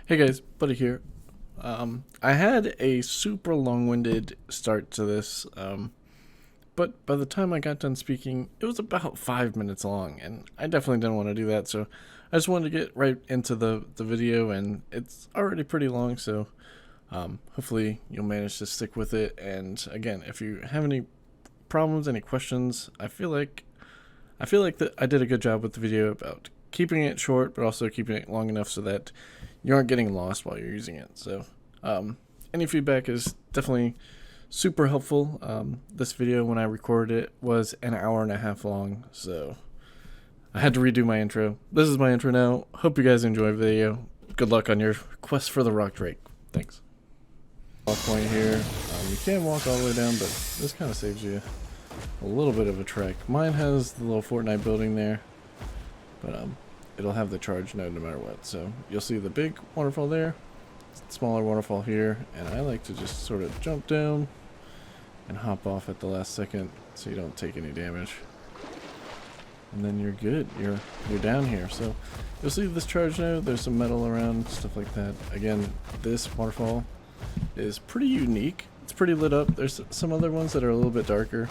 Hey guys, Buddy here. I had a super long-winded start to this, but by the time I got done speaking, it was about 5 minutes long, and I definitely didn't want to do that, so I just wanted to get right into the video, and it's already pretty long, so hopefully you'll manage to stick with it. And again, if you have any problems, any questions, I feel like that I did a good job with the video about keeping it short, but also keeping it long enough so that you aren't getting lost while you're using it. So any feedback is definitely super helpful. This video, when I recorded it, was an hour and a half long, so I had to redo my intro. This is my intro now. Hope you guys enjoy the video. Good luck on your quest for the rock drake. Thanks. Walk point here. You can walk all the way down, but this kind of saves you a little bit of a trek. Mine has the little Fortnite building there, but it'll have the charge node no matter what. So you'll see the big waterfall there, smaller waterfall here, and I like to just sort of jump down and hop off at the last second so you don't take any damage. And then you're good. You're down here. So you'll see this charge node. There's some metal around, stuff like that. Again, this waterfall is pretty unique. It's pretty lit up. There's some other ones that are a little bit darker.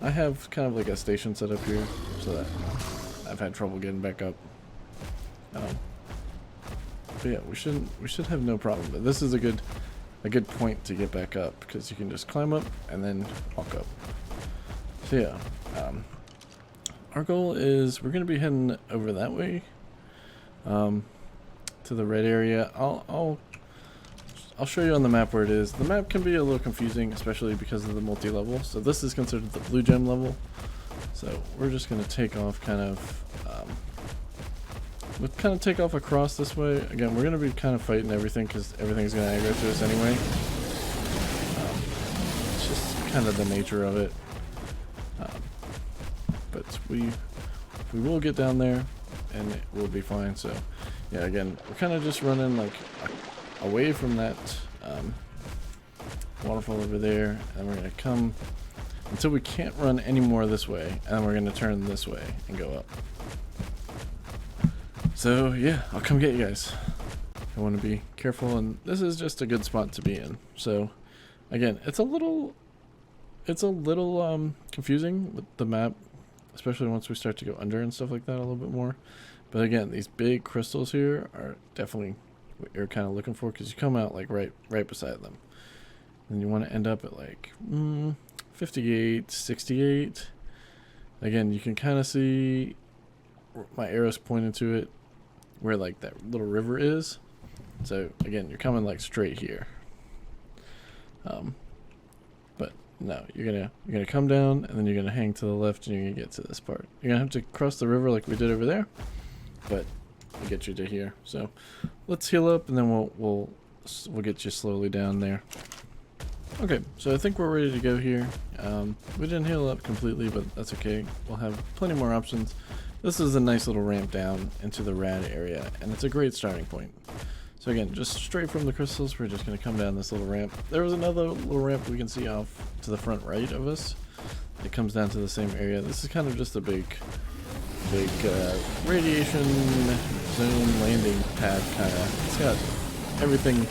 I have kind of like a station set up here so that I've had trouble getting back up. But yeah, we should have no problem. But this is a good point to get back up, because you can just climb up and then walk up. So yeah, our goal is we're gonna be heading over that way, to the red area. I'll show you on the map where it is. The map can be a little confusing, especially because of the multi-level. So this is considered the blue gem level. So we're just gonna take off take off across this way. Again, we're going to be kind of fighting everything because everything's going to aggro to us anyway. It's just kind of the nature of it. But we will get down there and it will be fine. So yeah, again, we're kind of just running like away from that waterfall over there, and we're going to come until we can't run any more this way, and then we're going to turn this way and go up. So yeah, I'll come get you guys. I want to be careful, and this is just a good spot to be in. So again, it's a little confusing with the map, especially once we start to go under and stuff like that a little bit more. But again, these big crystals here are definitely what you're kind of looking for, because you come out like right beside them, and you want to end up at like 58, 68. Again, you can kind of see my arrow's pointed to it, where like that little river is. So again, you're coming like straight here. But no, you're gonna come down, and then you're gonna hang to the left, and you're gonna get to this part. You're gonna have to cross the river like we did over there, but we'll get you to here. So let's heal up, and then we'll get you slowly down there. Okay, so I think we're ready to go here. We didn't heal up completely, but that's okay. We'll have plenty more options. This is a nice little ramp down into the rad area, and it's a great starting point. So again, just straight from the crystals, we're just going to come down this little ramp. There was another little ramp we can see off to the front right of us. It comes down to the same area. This is kind of just a big radiation zone landing pad kind of. It's got everything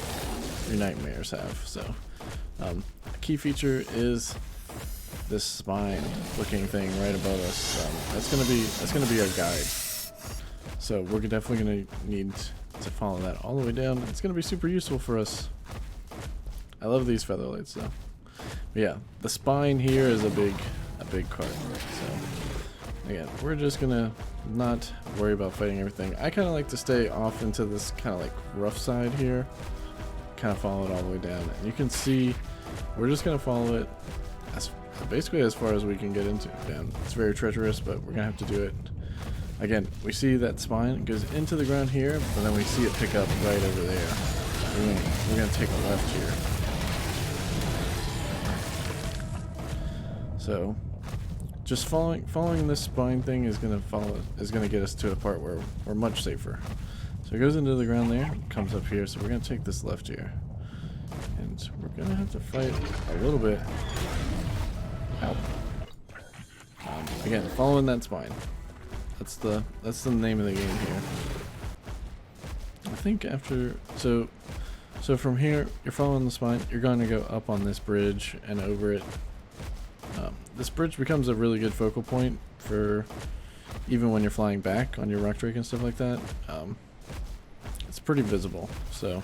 your nightmares have. So a key feature is this spine looking thing right above us. That's gonna be our guide. So we're definitely gonna need to follow that all the way down. It's gonna be super useful for us. I love these featherlights though. But yeah, the spine here is a big part. So again, we're just gonna not worry about fighting everything. I kind of like to stay off into this kind of like rough side here, kind of follow it all the way down, and you can see we're just gonna follow it basically as far as we can get into down. It's very treacherous, but we're gonna have to do it. Again, we see that spine goes into the ground here, but then we see it pick up right over there. We're gonna take a left here. So just following this spine thing is gonna get us to a part where we're much safer. So it goes into the ground there, comes up here, so we're gonna take this left here. And we're gonna have to fight a little bit. Ow. Again, following that spine. That's the name of the game here. I think after so from here you're following the spine. You're going to go up on this bridge and over it. This bridge becomes a really good focal point for even when you're flying back on your rock drake and stuff like that. It's pretty visible. So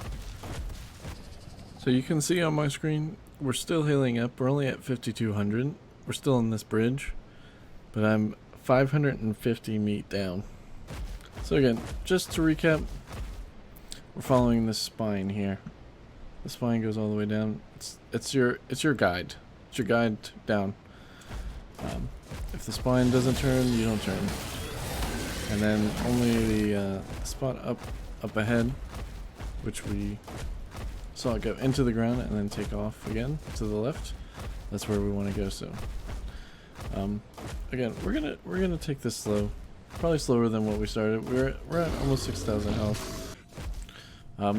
you can see on my screen we're still healing up. We're only at 5,200. We're still on this bridge, but I'm 550 meat down. So again, just to recap, we're following this spine here. The spine goes all the way down. It's your guide. It's your guide down. If the spine doesn't turn, you don't turn. And then only the spot up ahead, which we saw it go into the ground and then take off again to the left. That's where we want to go. So again, we're gonna take this slow, probably slower than what we started. We're at almost 6,000 health.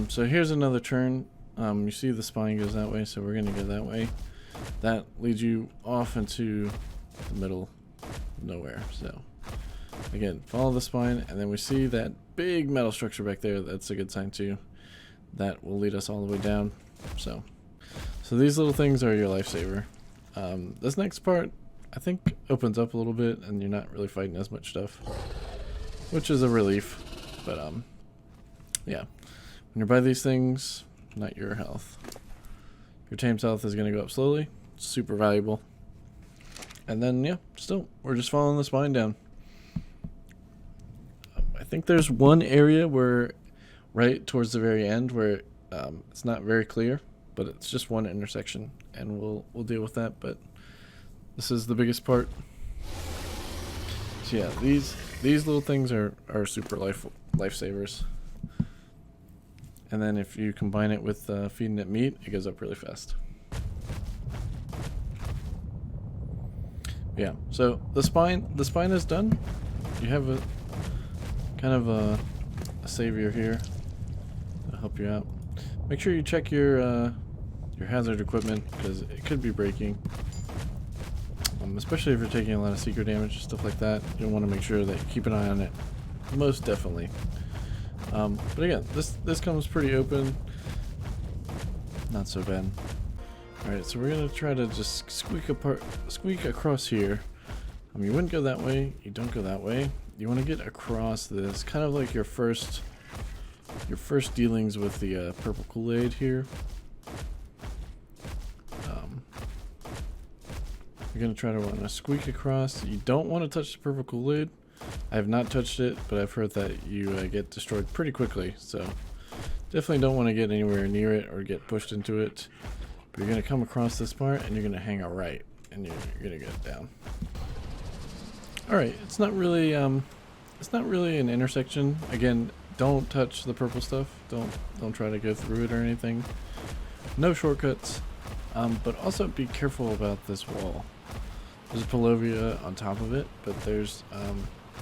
So here's another turn. You see the spine goes that way, so we're gonna go that way. That leads you off into the middle of nowhere. So again, follow the spine, and then we see that big metal structure back there. That's a good sign too. That will lead us all the way down. So these little things are your lifesaver. This next part, I think, opens up a little bit, and you're not really fighting as much stuff, which is a relief. But yeah, when you're by these things, not your health. Your tame's health is going to go up slowly. It's super valuable. And then, yeah, still, we're just following the spine down. I think there's one area where, right towards the very end, where it's not very clear, but it's just one intersection, and we'll deal with that. But this is the biggest part. So yeah, these little things are super lifesavers. And then if you combine it with feeding it meat, it goes up really fast. Yeah, so the spine is done. You have a kind of a savior here to help you out. Make sure you check your hazard equipment, because it could be breaking. Especially if you're taking a lot of secret damage and stuff like that. You'll want to make sure that you keep an eye on it. Most definitely. But again, this comes pretty open. Not so bad. Alright, so we're gonna try to just squeak across here. You wouldn't go that way, you don't go that way. You want to get across this, kind of like your first dealings with the purple Kool-Aid here. You're gonna try to want to squeak across. You don't want to touch the purple Kool-Aid. I have not touched it, but I've heard that you get destroyed pretty quickly, so definitely don't want to get anywhere near it or get pushed into it. But you're going to come across this part, and you're going to hang a right, and you're going to go down. Alright, it's not really an intersection. Again, don't touch the purple stuff. Don't try to go through it or anything. No shortcuts. But also be careful about this wall. There's a Palovia on top of it, but there's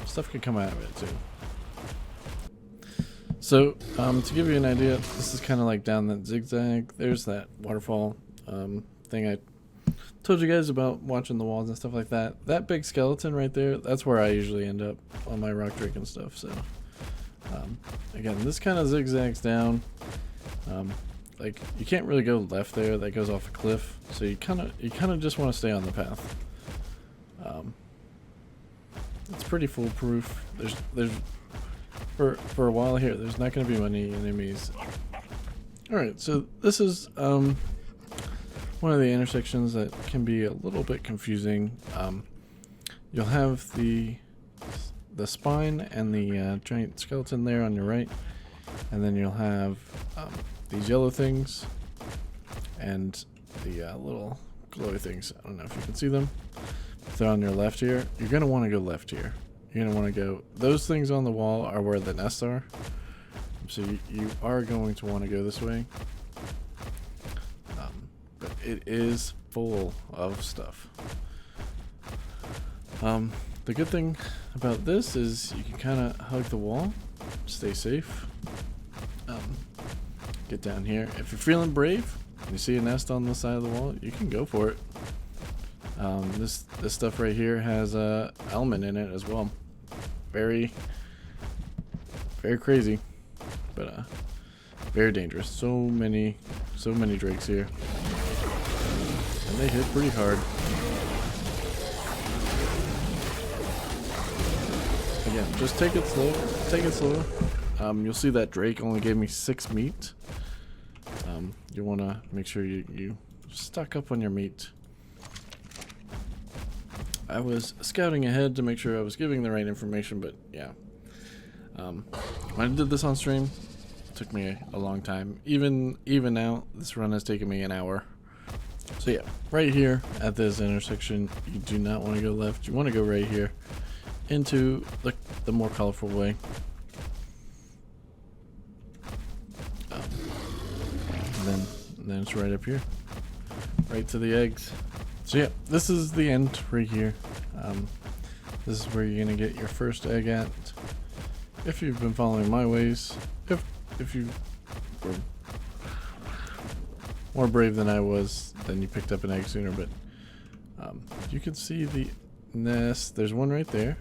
stuff can come out of it too. So to give you an idea, this is kind of like down that zigzag. There's that waterfall thing I told you guys about, watching the walls and stuff like that. That big skeleton right there, that's where I usually end up on my rock drake and stuff. So again, this kind of zigzags down. Like, you can't really go left there, that goes off a cliff, so you kind of just want to stay on the path. It's pretty foolproof. There's for a while here, there's not going to be many enemies. Alright, so this is one of the intersections that can be a little bit confusing. You'll have the spine and the giant skeleton there on your right, and then you'll have these yellow things and the little glowy things. I don't know if you can see them. If they're on your left here, you're going to want to go left here. You're going to want to go, those things on the wall are where the nests are. So you are going to want to go this way. But it is full of stuff. The good thing about this is you can kind of hug the wall, stay safe. Get down here. If you're feeling brave and you see a nest on the side of the wall, you can go for it. This stuff right here has almond in it as well. Very, very crazy. But Very dangerous. So many drakes here. And they hit pretty hard. Again, just take it slow. Take it slow. You'll see that drake only gave me 6 meat. You want to make sure you stock up on your meat. I was scouting ahead to make sure I was giving the right information, but yeah. When I did this on stream, it took me a long time. Even now, this run has taken me an hour. So yeah, right here at this intersection, you do not want to go left. You want to go right here into the more colorful way. And then it's right up here, right to the eggs. So yeah, this is the end right here. This is where you're gonna get your first egg at. If you've been following my ways, if you were more brave than I was, then you picked up an egg sooner. But you can see the nest. There's one right there,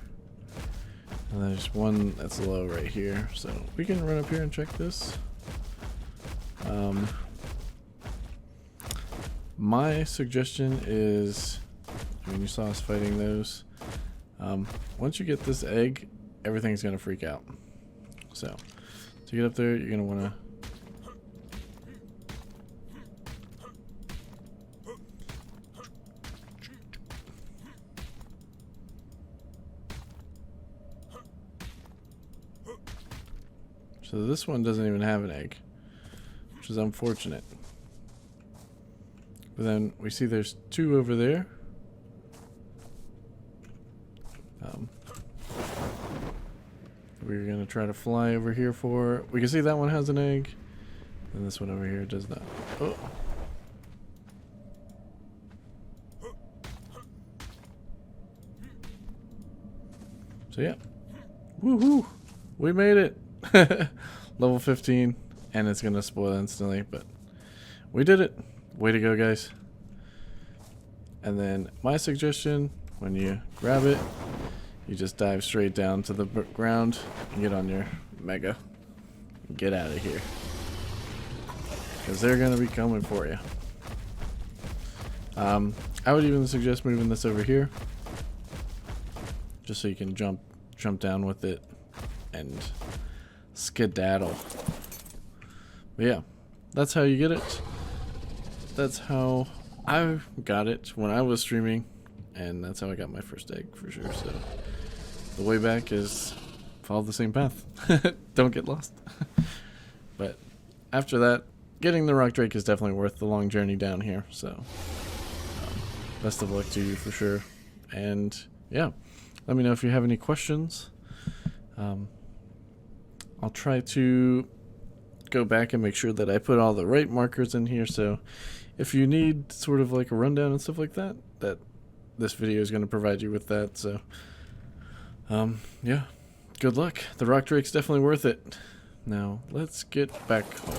and there's one that's low right here. So we can run up here and check this. My suggestion is, I mean, you saw us fighting those. Once you get this egg, everything's gonna freak out. So to get up there, you're gonna wanna so this one doesn't even have an egg, which is unfortunate. But then we see there's 2 over there. We're gonna try to fly over here for. We can see that one has an egg, and this one over here does not. Oh. So yeah, woohoo! We made it. Level 15, and it's gonna spoil instantly, but we did it. Way to go, guys. And then my suggestion, when you grab it, you just dive straight down to the ground and get on your mega and get out of here, because they're gonna be coming for you. I would even suggest moving this over here just so you can jump down with it and skedaddle. But yeah, that's how you get it. That's how I got it when I was streaming, and that's how I got my first egg for sure. So the way back is follow the same path. Don't get lost. But after that, getting the rock drake is definitely worth the long journey down here. So best of luck to you for sure. And yeah, let me know if you have any questions. I'll try to go back and make sure that I put all the right markers in here. So if you need sort of like a rundown and stuff like that, this video is going to provide you with that. So yeah, good luck. The rock drake's definitely worth it. Now let's get back home.